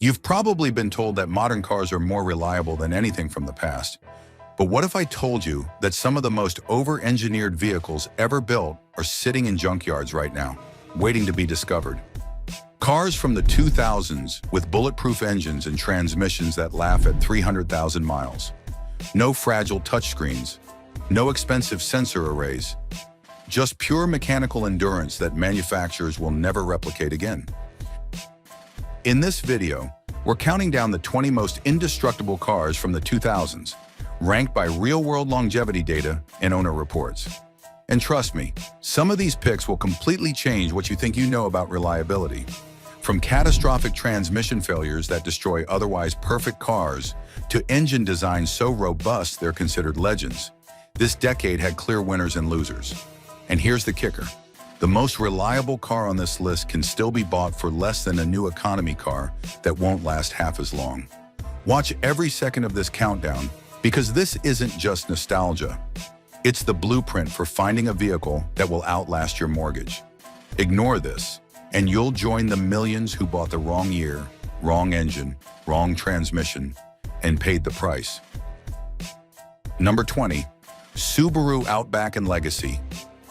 You've probably been told that modern cars are more reliable than anything from the past. But what if I told you that some of the most over-engineered vehicles ever built are sitting in junkyards right now, waiting to be discovered? Cars from the 2000s with bulletproof engines and transmissions that laugh at 300,000 miles. No fragile touchscreens, no expensive sensor arrays, just pure mechanical endurance that manufacturers will never replicate again. In this video, we're counting down the 20 most indestructible cars from the 2000s, ranked by real-world longevity data and owner reports. And trust me, some of these picks will completely change what you think you know about reliability. From catastrophic transmission failures that destroy otherwise perfect cars to engine designs so robust they're considered legends, this decade had clear winners and losers. And here's the kicker. The most reliable car on this list can still be bought for less than a new economy car that won't last half as long. Watch every second of this countdown, because this isn't just nostalgia. It's the blueprint for finding a vehicle that will outlast your mortgage. Ignore this, and you'll join the millions who bought the wrong year, wrong engine, wrong transmission, and paid the price. Number 20, Subaru Outback and Legacy,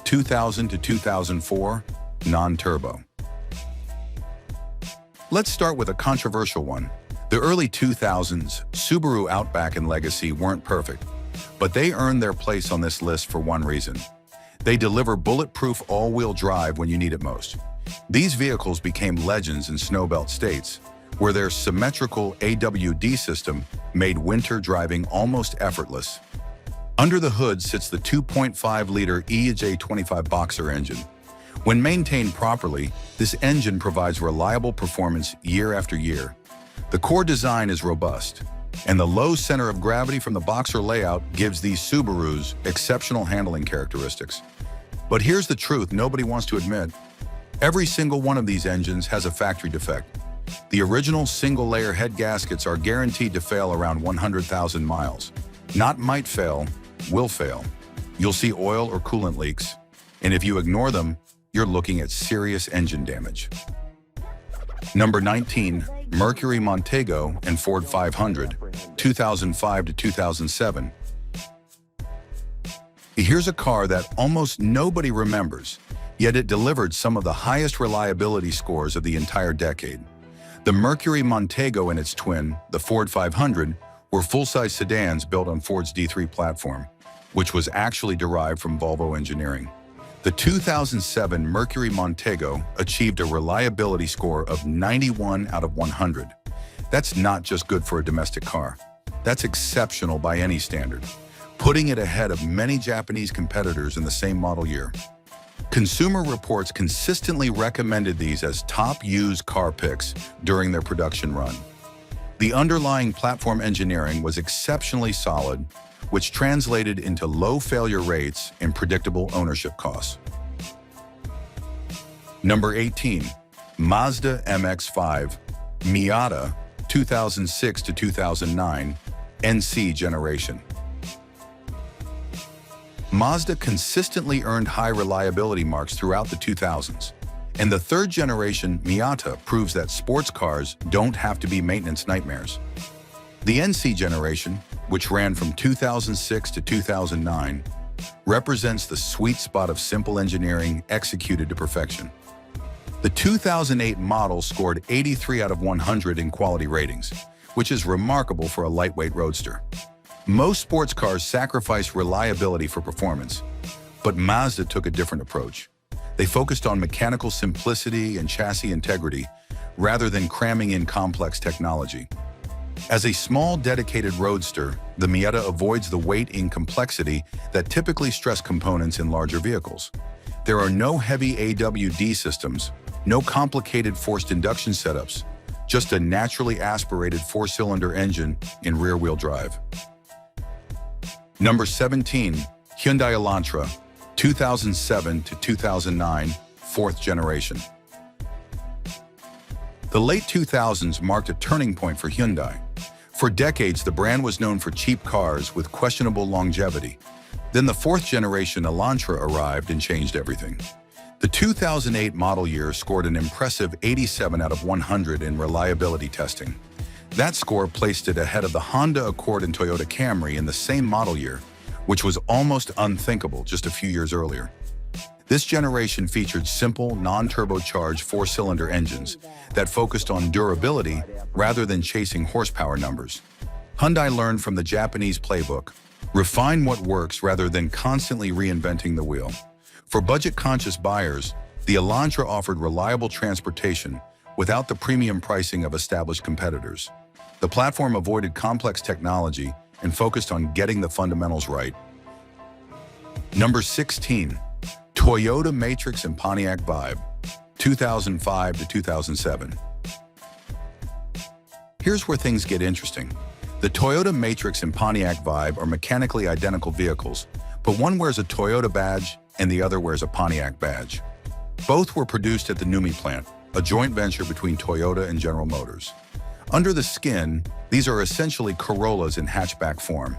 2000 to 2004, non-turbo. Let's start with a controversial one. The early 2000s, Subaru Outback and Legacy weren't perfect, but they earned their place on this list for one reason. They deliver bulletproof all-wheel drive when you need it most. These vehicles became legends in snowbelt states, where their symmetrical AWD system made winter driving almost effortless. Under the hood sits the 2.5-liter EJ25 Boxer engine. When maintained properly, this engine provides reliable performance year after year. The core design is robust, and the low center of gravity from the Boxer layout gives these Subarus exceptional handling characteristics. But here's the truth nobody wants to admit. Every single one of these engines has a factory defect. The original single-layer head gaskets are guaranteed to fail around 100,000 miles. Not might fail, will fail. You'll see oil or coolant leaks, and if you ignore them, you're looking at serious engine damage. Number 19, Mercury Montego and Ford 500, 2005 to 2007. Here's a car that almost nobody remembers, yet it delivered some of the highest reliability scores of the entire decade. The Mercury Montego and its twin, the Ford 500, were full-size sedans built on Ford's D3 platform, which was actually derived from Volvo engineering. The 2007 Mercury Montego achieved a reliability score of 91 out of 100. That's not just good for a domestic car. That's exceptional by any standard, putting it ahead of many Japanese competitors in the same model year. Consumer Reports consistently recommended these as top used car picks during their production run. The underlying platform engineering was exceptionally solid, which translated into low failure rates and predictable ownership costs. Number 18, Mazda MX-5, Miata, 2006 to 2009, NC generation. Mazda consistently earned high reliability marks throughout the 2000s. And the third generation Miata proves that sports cars don't have to be maintenance nightmares. The NC generation, which ran from 2006 to 2009, represents the sweet spot of simple engineering executed to perfection. The 2008 model scored 83 out of 100 in quality ratings, which is remarkable for a lightweight roadster. Most sports cars sacrifice reliability for performance, but Mazda took a different approach. They focused on mechanical simplicity and chassis integrity rather than cramming in complex technology. As a small, dedicated roadster, the Miata avoids the weight and complexity that typically stress components in larger vehicles. There are no heavy AWD systems, no complicated forced induction setups, just a naturally aspirated four-cylinder engine in rear-wheel drive. Number 17, Hyundai Elantra, 2007 to 2009, fourth generation. The late 2000s marked a turning point for Hyundai. For decades, the brand was known for cheap cars with questionable longevity. Then the fourth generation Elantra arrived and changed everything. The 2008 model year scored an impressive 87 out of 100 in reliability testing. That score placed it ahead of the Honda Accord and Toyota Camry in the same model year, which was almost unthinkable just a few years earlier. This generation featured simple, non-turbocharged four-cylinder engines that focused on durability rather than chasing horsepower numbers. Hyundai learned from the Japanese playbook, refine what works rather than constantly reinventing the wheel. For budget-conscious buyers, the Elantra offered reliable transportation without the premium pricing of established competitors. The platform avoided complex technology and focused on getting the fundamentals right. Number 16. Toyota Matrix and Pontiac Vibe, 2005 to 2007. Here's where things get interesting. The Toyota Matrix and Pontiac Vibe are mechanically identical vehicles, but one wears a Toyota badge and the other wears a Pontiac badge. Both were produced at the NUMMI plant, a joint venture between Toyota and General Motors. Under the skin, these are essentially Corollas in hatchback form.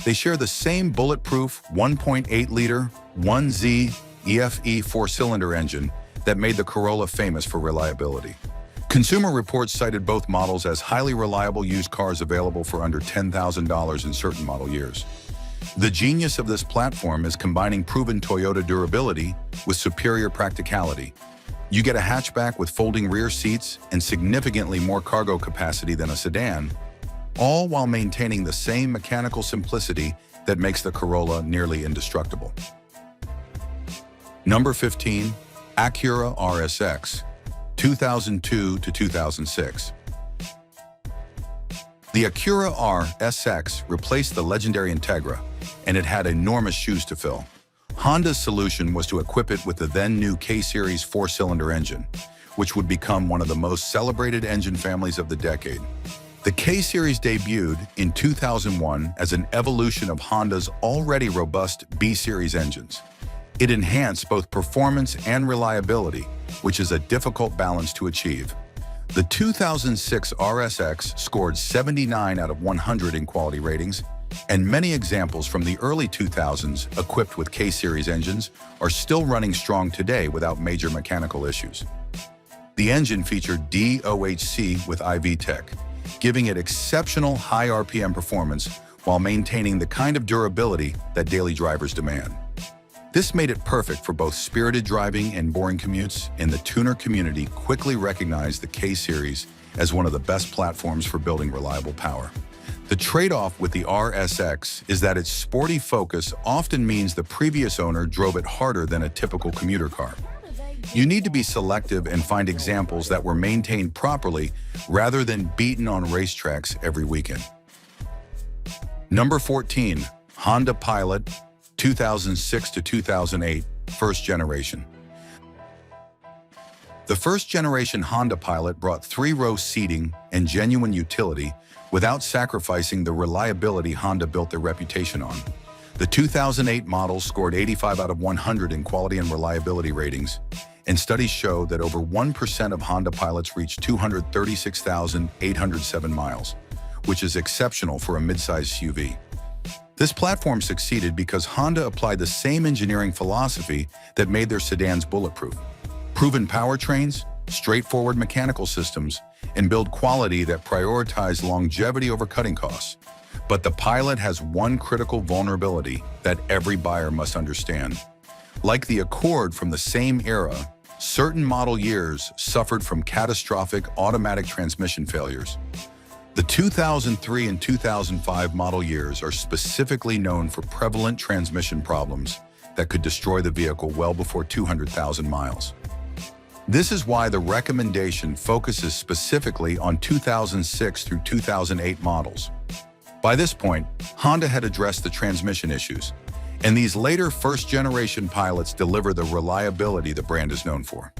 They share the same bulletproof 1.8-liter 1Z EFE four-cylinder engine that made the Corolla famous for reliability. Consumer Reports cited both models as highly reliable used cars available for under $10,000 in certain model years. The genius of this platform is combining proven Toyota durability with superior practicality. You get a hatchback with folding rear seats and significantly more cargo capacity than a sedan, all while maintaining the same mechanical simplicity that makes the Corolla nearly indestructible. Number 15. Acura RSX, 2002 to 2006. The Acura RSX replaced the legendary Integra, and it had enormous shoes to fill. Honda's solution was to equip it with the then-new K-Series four-cylinder engine, which would become one of the most celebrated engine families of the decade. The K-Series debuted in 2001 as an evolution of Honda's already robust B-Series engines. It enhanced both performance and reliability, which is a difficult balance to achieve. The 2006 RSX scored 79 out of 100 in quality ratings, and many examples from the early 2000s equipped with K-Series engines are still running strong today without major mechanical issues. The engine featured DOHC with IV Tech, giving it exceptional high RPM performance while maintaining the kind of durability that daily drivers demand. This made it perfect for both spirited driving and boring commutes, and the tuner community quickly recognized the K-Series as one of the best platforms for building reliable power. The trade-off with the RSX is that its sporty focus often means the previous owner drove it harder than a typical commuter car. You need to be selective and find examples that were maintained properly rather than beaten on racetracks every weekend. Number 14. Honda Pilot, 2006 to 2008, first generation. The first-generation Honda Pilot brought three-row seating and genuine utility without sacrificing the reliability Honda built their reputation on. The 2008 model scored 85 out of 100 in quality and reliability ratings, and studies show that over 1% of Honda Pilots reached 236,807 miles, which is exceptional for a midsize SUV. This platform succeeded because Honda applied the same engineering philosophy that made their sedans bulletproof. Proven powertrains, straightforward mechanical systems, and build quality that prioritize longevity over cutting costs. But the Pilot has one critical vulnerability that every buyer must understand. Like the Accord from the same era, certain model years suffered from catastrophic automatic transmission failures. The 2003 and 2005 model years are specifically known for prevalent transmission problems that could destroy the vehicle well before 200,000 miles. This is why the recommendation focuses specifically on 2006 through 2008 models. By this point, Honda had addressed the transmission issues, and these later first-generation Pilots deliver the reliability the brand is known for.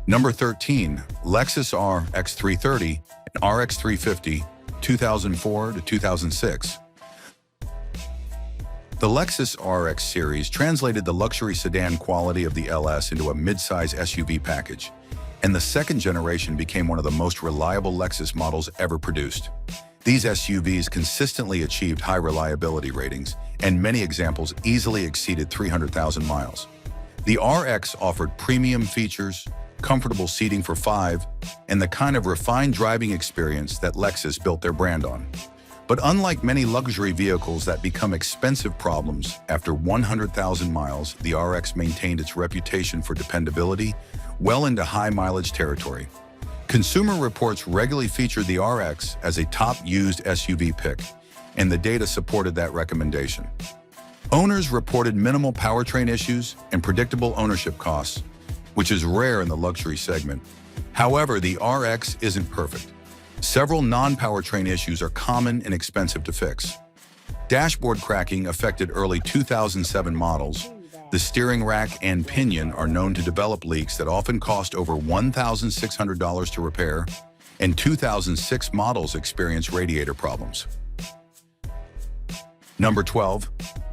Number 13. Lexus RX 330 and RX 350, 2004 to 2006. The Lexus RX series translated the luxury sedan quality of the LS into a midsize SUV package, and the second generation became one of the most reliable Lexus models ever produced. These SUVs consistently achieved high reliability ratings, and many examples easily exceeded 300,000 miles. The RX offered premium features, comfortable seating for five, and the kind of refined driving experience that Lexus built their brand on. But unlike many luxury vehicles that become expensive problems after 100,000 miles, the RX maintained its reputation for dependability well into high-mileage territory. Consumer reports regularly featured the RX as a top used SUV pick, and the data supported that recommendation. Owners reported minimal powertrain issues and predictable ownership costs, which is rare in the luxury segment. However, the RX isn't perfect. Several non-powertrain issues are common and expensive to fix. Dashboard cracking affected early 2007 models. The steering rack and pinion are known to develop leaks that often cost over $1,600 to repair, and 2006 models experience radiator problems. Number 12.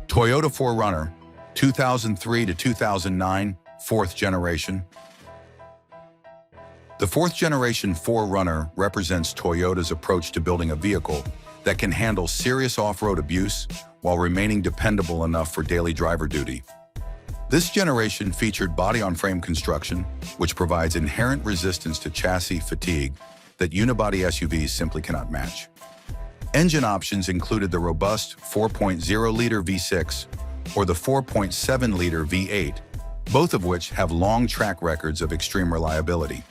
Toyota 4Runner, 2003 to 2009, fourth generation. The fourth generation 4Runner represents Toyota's approach to building a vehicle that can handle serious off-road abuse while remaining dependable enough for daily driver duty. This generation featured body-on-frame construction, which provides inherent resistance to chassis fatigue that unibody SUVs simply cannot match. Engine options included the robust 4.0-liter V6 or the 4.7-liter V8, both of which have long track records of extreme reliability.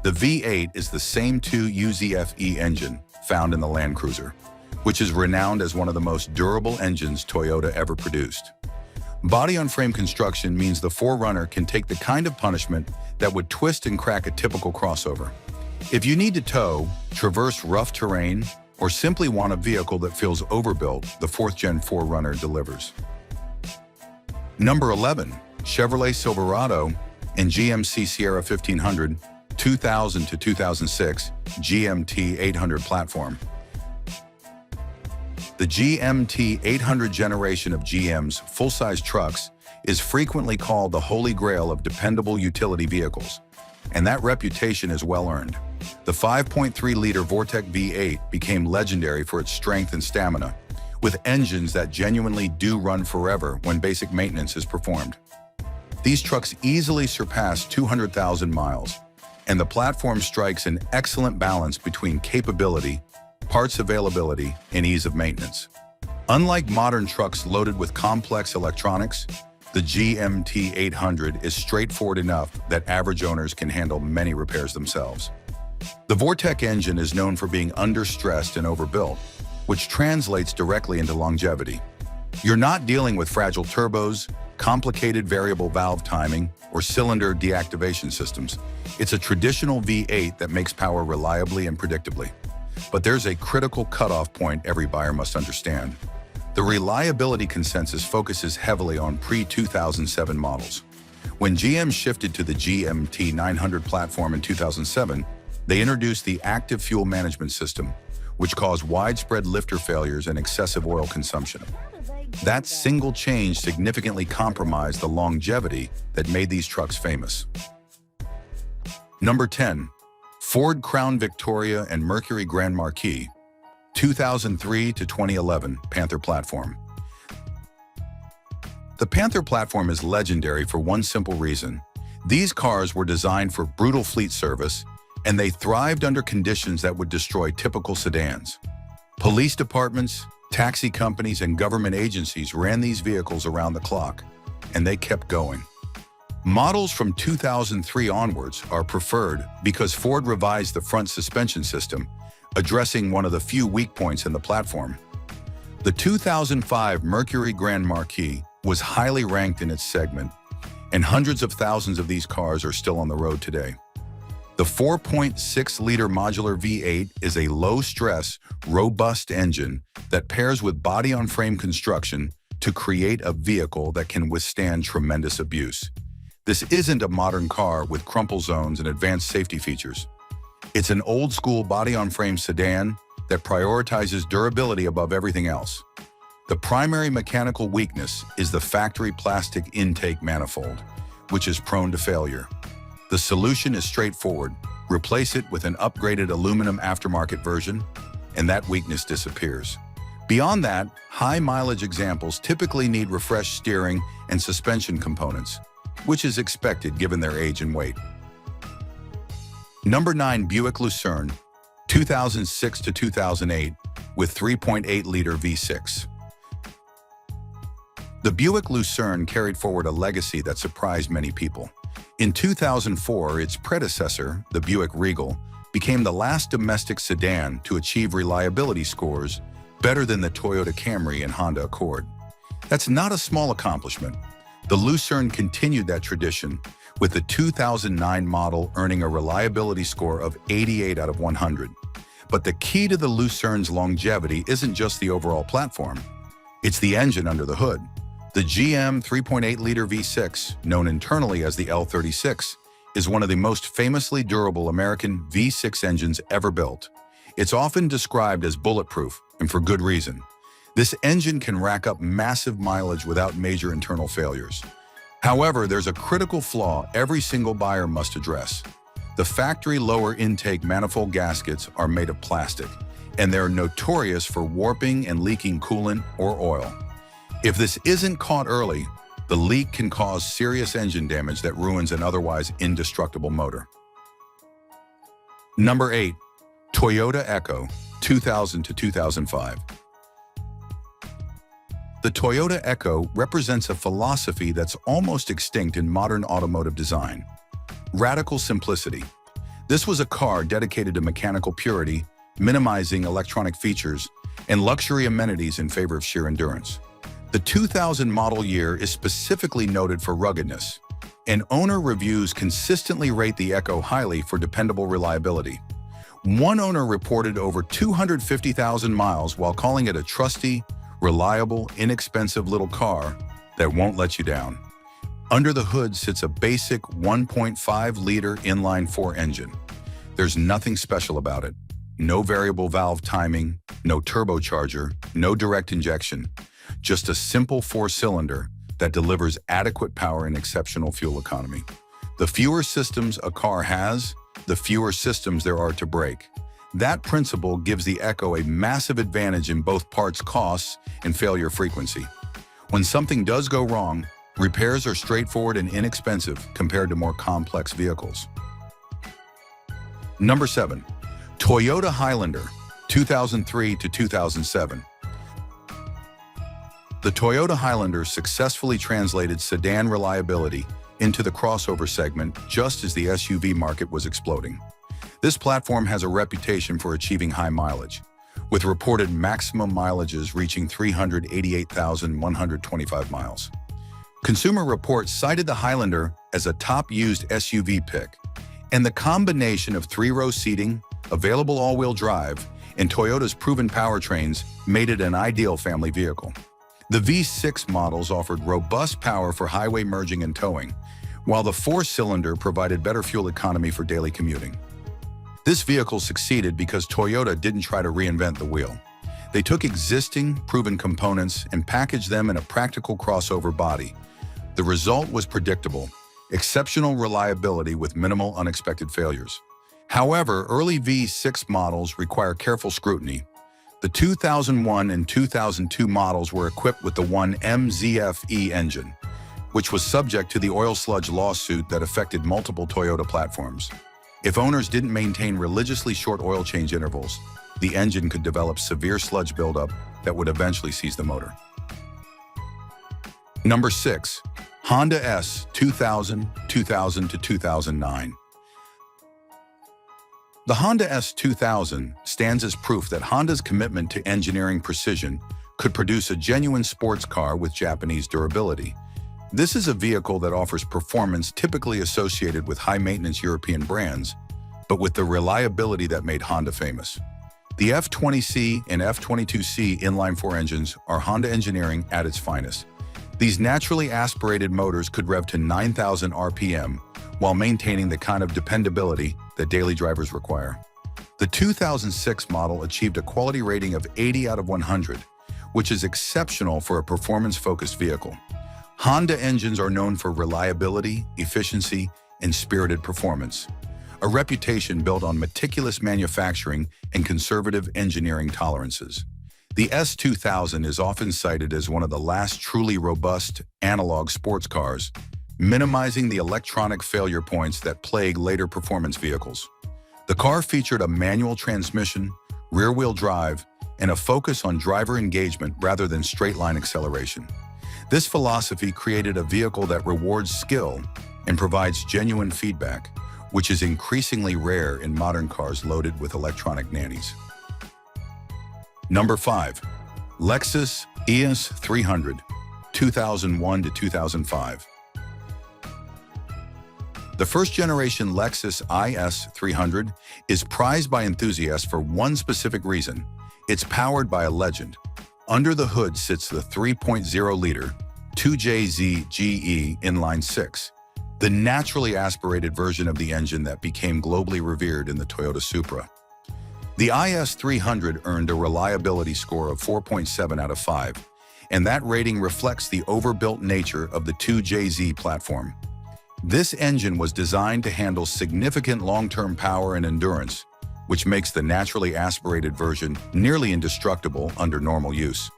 The V8 is the same 2UZF-E engine found in the Land Cruiser, which is renowned as one of the most durable engines Toyota ever produced. Body-on-frame construction means the 4Runner can take the kind of punishment that would twist and crack a typical crossover. If you need to tow, traverse rough terrain, or simply want a vehicle that feels overbuilt, the 4th Gen 4Runner delivers. Number 11. Chevrolet Silverado and GMC Sierra 1500, 2000 to 2006, GMT 800 platform. The GMT 800 generation of GM's full-size trucks is frequently called the holy grail of dependable utility vehicles, and that reputation is well-earned. The 5.3-liter Vortec V8 became legendary for its strength and stamina, with engines that genuinely do run forever when basic maintenance is performed. These trucks easily surpass 200,000 miles, and the platform strikes an excellent balance between capability, parts availability, and ease of maintenance. Unlike modern trucks loaded with complex electronics, the GMT 800 is straightforward enough that average owners can handle many repairs themselves. The Vortec engine is known for being understressed and overbuilt, which translates directly into longevity. You're not dealing with fragile turbos, complicated variable valve timing, or cylinder deactivation systems. It's a traditional V8 that makes power reliably and predictably. But there's a critical cutoff point every buyer must understand. The reliability consensus focuses heavily on pre-2007 models. When GM shifted to the GMT 900 platform in 2007, they introduced the active fuel management system, which caused widespread lifter failures and excessive oil consumption. That single change significantly compromised the longevity that made these trucks famous. Number 10. Ford Crown Victoria and Mercury Grand Marquis, 2003 to 2011 Panther platform. The Panther platform is legendary for one simple reason. These cars were designed for brutal fleet service, and they thrived under conditions that would destroy typical sedans. Police departments, taxi companies, and government agencies ran these vehicles around the clock, and they kept going. Models from 2003 onwards are preferred because Ford revised the front suspension system, addressing one of the few weak points in the platform. The 2005 Mercury Grand Marquis was highly ranked in its segment, and hundreds of thousands of these cars are still on the road today. The 4.6-liter modular V8 is a low-stress, robust engine that pairs with body-on-frame construction to create a vehicle that can withstand tremendous abuse. This isn't a modern car with crumple zones and advanced safety features. It's an old-school body-on-frame sedan that prioritizes durability above everything else. The primary mechanical weakness is the factory plastic intake manifold, which is prone to failure. The solution is straightforward. Replace it with an upgraded aluminum aftermarket version, and that weakness disappears. Beyond that, high-mileage examples typically need refreshed steering and suspension components, which is expected given their age and weight. Number 9. Buick Lucerne, 2006 to 2008, with 3.8-liter V6. The Buick Lucerne carried forward a legacy that surprised many people. In 2004, its predecessor, the Buick Regal, became the last domestic sedan to achieve reliability scores better than the Toyota Camry and Honda Accord. That's not a small accomplishment. The Lucerne continued that tradition, with the 2009 model earning a reliability score of 88 out of 100. But the key to the Lucerne's longevity isn't just the overall platform. It's the engine under the hood. The GM 3.8-liter V6, known internally as the L36, is one of the most famously durable American V6 engines ever built. It's often described as bulletproof, and for good reason. This engine can rack up massive mileage without major internal failures. However, there's a critical flaw every single buyer must address. The factory lower intake manifold gaskets are made of plastic, and they're notorious for warping and leaking coolant or oil. If this isn't caught early, the leak can cause serious engine damage that ruins an otherwise indestructible motor. Number 8. Toyota Echo, 2000 to 2005. The Toyota Echo represents a philosophy that's almost extinct in modern automotive design: radical simplicity. This was a car dedicated to mechanical purity, minimizing electronic features, and luxury amenities in favor of sheer endurance. The 2000 model year is specifically noted for ruggedness, and owner reviews consistently rate the Echo highly for dependable reliability. One owner reported over 250,000 miles while calling it a trusty, reliable, inexpensive little car that won't let you down. Under the hood sits a basic 1.5-liter inline-4 engine. There's nothing special about it. No variable valve timing, no turbocharger, no direct injection. Just a simple 4-cylinder that delivers adequate power and exceptional fuel economy. The fewer systems a car has, the fewer systems there are to break. That principle gives the Echo a massive advantage in both parts costs and failure frequency. When something does go wrong, repairs are straightforward and inexpensive compared to more complex vehicles. Number 7. Toyota Highlander, 2003 to 2007. The Toyota Highlander successfully translated sedan reliability into the crossover segment just as the SUV market was exploding. This platform has a reputation for achieving high mileage, with reported maximum mileages reaching 388,125 miles. Consumer Reports cited the Highlander as a top-used SUV pick, and the combination of 3-row seating, available all-wheel drive, and Toyota's proven powertrains made it an ideal family vehicle. The V6 models offered robust power for highway merging and towing, while the 4-cylinder provided better fuel economy for daily commuting. This vehicle succeeded because Toyota didn't try to reinvent the wheel. They took existing, proven components and packaged them in a practical crossover body. The result was predictable: exceptional reliability with minimal unexpected failures. However, early V6 models require careful scrutiny. The 2001 and 2002 models were equipped with the 1MZF-E engine, which was subject to the oil sludge lawsuit that affected multiple Toyota platforms. If owners didn't maintain religiously short oil change intervals, the engine could develop severe sludge buildup that would eventually seize the motor. Number 6. Honda S, 2000 to 2009. The Honda S2000 stands as proof that Honda's commitment to engineering precision could produce a genuine sports car with Japanese durability. This is a vehicle that offers performance typically associated with high-maintenance European brands, but with the reliability that made Honda famous. The F20C and F22C inline-4 engines are Honda engineering at its finest. These naturally aspirated motors could rev to 9,000 RPM while maintaining the kind of dependability that daily drivers require. The 2006 model achieved a quality rating of 80 out of 100, which is exceptional for a performance-focused vehicle. Honda engines are known for reliability, efficiency, and spirited performance, a reputation built on meticulous manufacturing and conservative engineering tolerances. The S2000 is often cited as one of the last truly robust analog sports cars, minimizing the electronic failure points that plague later performance vehicles. The car featured a manual transmission, rear-wheel drive, and a focus on driver engagement rather than straight-line acceleration. This philosophy created a vehicle that rewards skill and provides genuine feedback, which is increasingly rare in modern cars loaded with electronic nannies. Number 5. Lexus IS 300, 2001 to 2005. The first-generation Lexus IS 300 is prized by enthusiasts for one specific reason. It's powered by a legend. Under the hood sits the 3.0-liter 2JZ GE inline-six, the naturally aspirated version of the engine that became globally revered in the Toyota Supra. The IS 300 earned a reliability score of 4.7 out of 5, and that rating reflects the overbuilt nature of the 2JZ platform. This engine was designed to handle significant long-term power and endurance, which makes the naturally aspirated version nearly indestructible under normal use.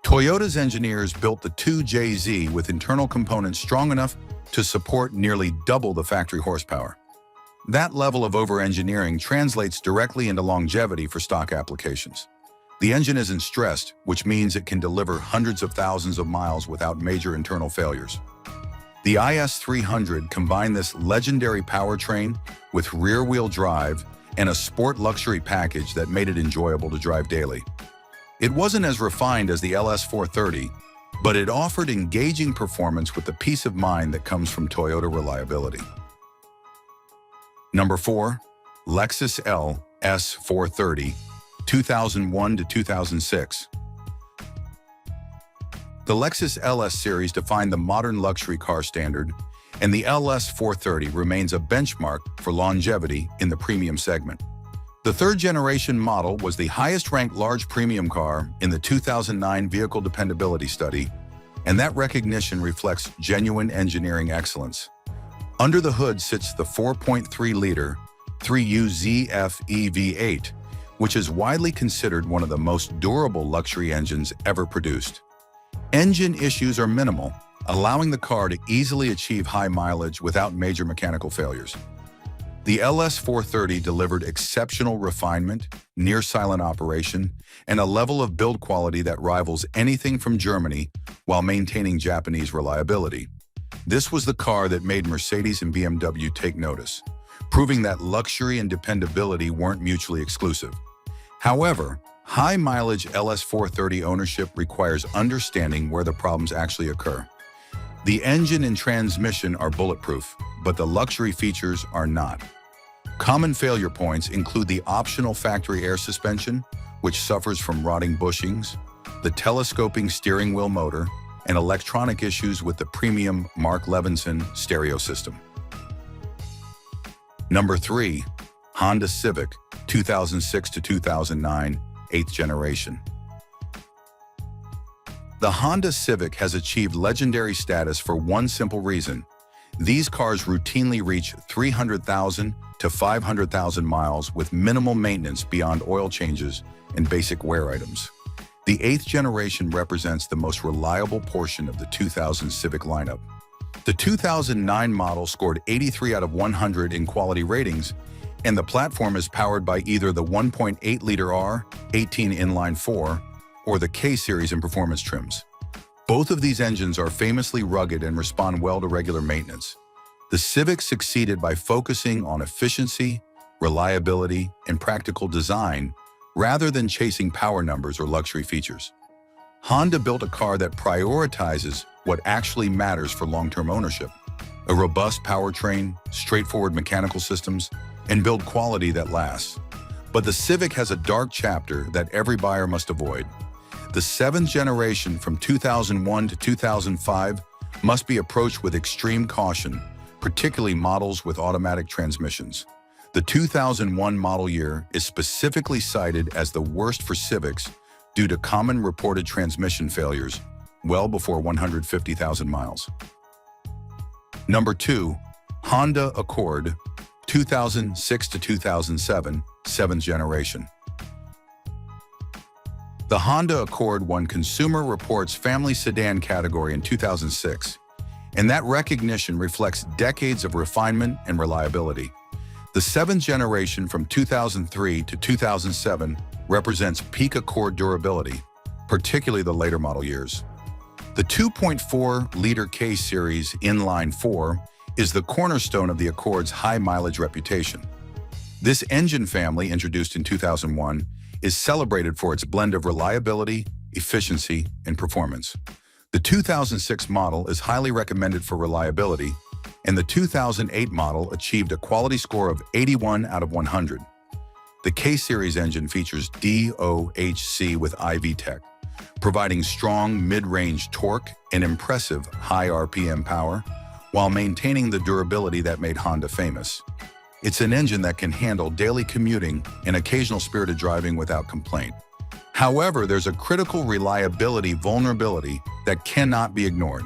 Toyota's engineers built the 2JZ with internal components strong enough to support nearly double the factory horsepower. That level of over-engineering translates directly into longevity for stock applications. The engine isn't stressed, which means it can deliver hundreds of thousands of miles without major internal failures. The IS 300 combined this legendary powertrain with rear-wheel drive and a sport luxury package that made it enjoyable to drive daily. It wasn't as refined as the LS 430, but it offered engaging performance with the peace of mind that comes from Toyota reliability. Number 4. Lexus LS 430, 2001 to 2006. The Lexus LS series defined the modern luxury car standard, and the LS 430 remains a benchmark for longevity in the premium segment. The third-generation model was the highest-ranked large premium car in the 2009 Vehicle Dependability Study, and that recognition reflects genuine engineering excellence. Under the hood sits the 4.3-liter 3UZF EV8, which is widely considered one of the most durable luxury engines ever produced. Engine issues are minimal, allowing the car to easily achieve high mileage without major mechanical failures. The LS 430 delivered exceptional refinement, near-silent operation, and a level of build quality that rivals anything from Germany while maintaining Japanese reliability. This was the car that made Mercedes and BMW take notice, proving that luxury and dependability weren't mutually exclusive. However, high-mileage LS 430 ownership requires understanding where the problems actually occur. The engine and transmission are bulletproof, but the luxury features are not. Common failure points include the optional factory air suspension, which suffers from rotting bushings, the telescoping steering wheel motor, and electronic issues with the premium Mark Levinson stereo system. Number 3. Honda Civic, 2006 to 2009, 8th generation. The Honda Civic has achieved legendary status for one simple reason. These cars routinely reach 300,000 to 500,000 miles with minimal maintenance beyond oil changes and basic wear items. The 8th generation represents the most reliable portion of the 2000 Civic lineup. The 2009 model scored 83 out of 100 in quality ratings, and the platform is powered by either the 1.8-liter R18 inline-4 or the K-series in performance trims. Both of these engines are famously rugged and respond well to regular maintenance. The Civic succeeded by focusing on efficiency, reliability, and practical design rather than chasing power numbers or luxury features. Honda built a car that prioritizes what actually matters for long-term ownership: a robust powertrain, straightforward mechanical systems, and build quality that lasts. But the Civic has a dark chapter that every buyer must avoid. The 7th generation from 2001 to 2005 must be approached with extreme caution, particularly models with automatic transmissions. The 2001 model year is specifically cited as the worst for Civics due to common reported transmission failures well before 150,000 miles. Number 2. Honda Accord, 2006 to 2007, 7th generation. The Honda Accord won Consumer Reports Family Sedan category in 2006, and that recognition reflects decades of refinement and reliability. The seventh generation from 2003 to 2007 represents peak Accord durability, particularly the later model years. The 2.4-liter K-Series inline-4 is the cornerstone of the Accord's high-mileage reputation. This engine family, introduced in 2001, is celebrated for its blend of reliability, efficiency, and performance. The 2006 model is highly recommended for reliability, and the 2008 model achieved a quality score of 81 out of 100. The K-Series engine features DOHC with IV Tech, providing strong mid-range torque and impressive high RPM power, while maintaining the durability that made Honda famous. It's an engine that can handle daily commuting and occasional spirited driving without complaint. However, there's a critical reliability vulnerability that cannot be ignored.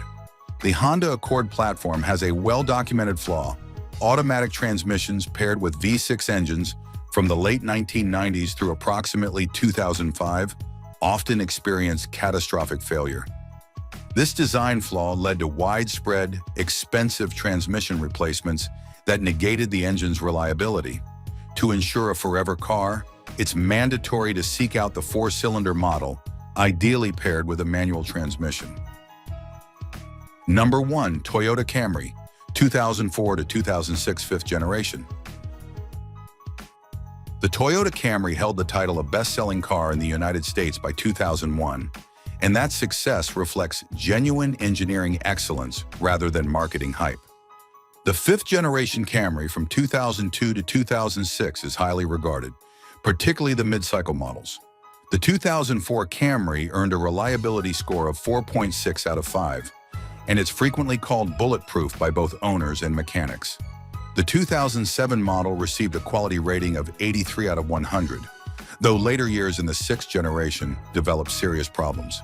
The Honda Accord platform has a well-documented flaw. Automatic transmissions paired with V6 engines from the late 1990s through approximately 2005 often experience catastrophic failure. This design flaw led to widespread, expensive transmission replacements that negated the engine's reliability. To ensure a forever car, it's mandatory to seek out the four-cylinder model, ideally paired with a manual transmission. Number 1. Toyota Camry, 2004 to 2006 fifth generation. The Toyota Camry held the title of best-selling car in the United States by 2001, and that success reflects genuine engineering excellence rather than marketing hype. The fifth-generation Camry from 2002 to 2006 is highly regarded, particularly the mid-cycle models. The 2004 Camry earned a reliability score of 4.6 out of 5, and it's frequently called bulletproof by both owners and mechanics. The 2007 model received a quality rating of 83 out of 100, though later years in the sixth generation developed serious problems.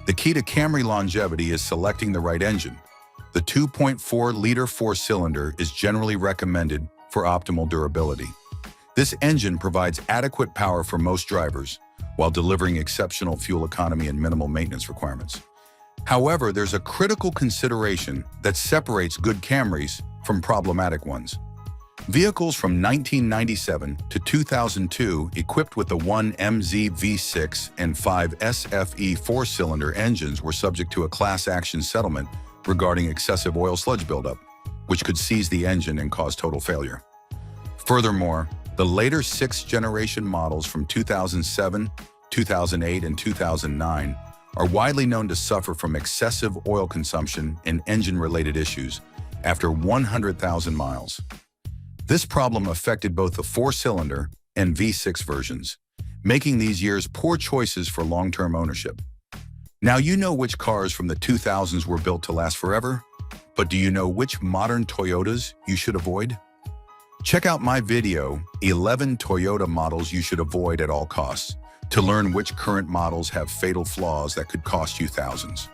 The key to Camry longevity is selecting the right engine. The 2.4-liter four-cylinder is generally recommended for optimal durability. This engine provides adequate power for most drivers, while delivering exceptional fuel economy and minimal maintenance requirements. However, there's a critical consideration that separates good Camrys from problematic ones. Vehicles from 1997 to 2002 equipped with the 1MZ V6 and 5 SFE four-cylinder engines were subject to a class action settlement regarding excessive oil sludge buildup, which could seize the engine and cause total failure. Furthermore, the later sixth-generation models from 2007, 2008, and 2009 are widely known to suffer from excessive oil consumption and engine-related issues after 100,000 miles. This problem affected both the four-cylinder and V6 versions, making these years poor choices for long-term ownership. Now you know which cars from the 2000s were built to last forever, but do you know which modern Toyotas you should avoid? Check out my video, 11 Toyota models you should avoid at all costs, to learn which current models have fatal flaws that could cost you thousands.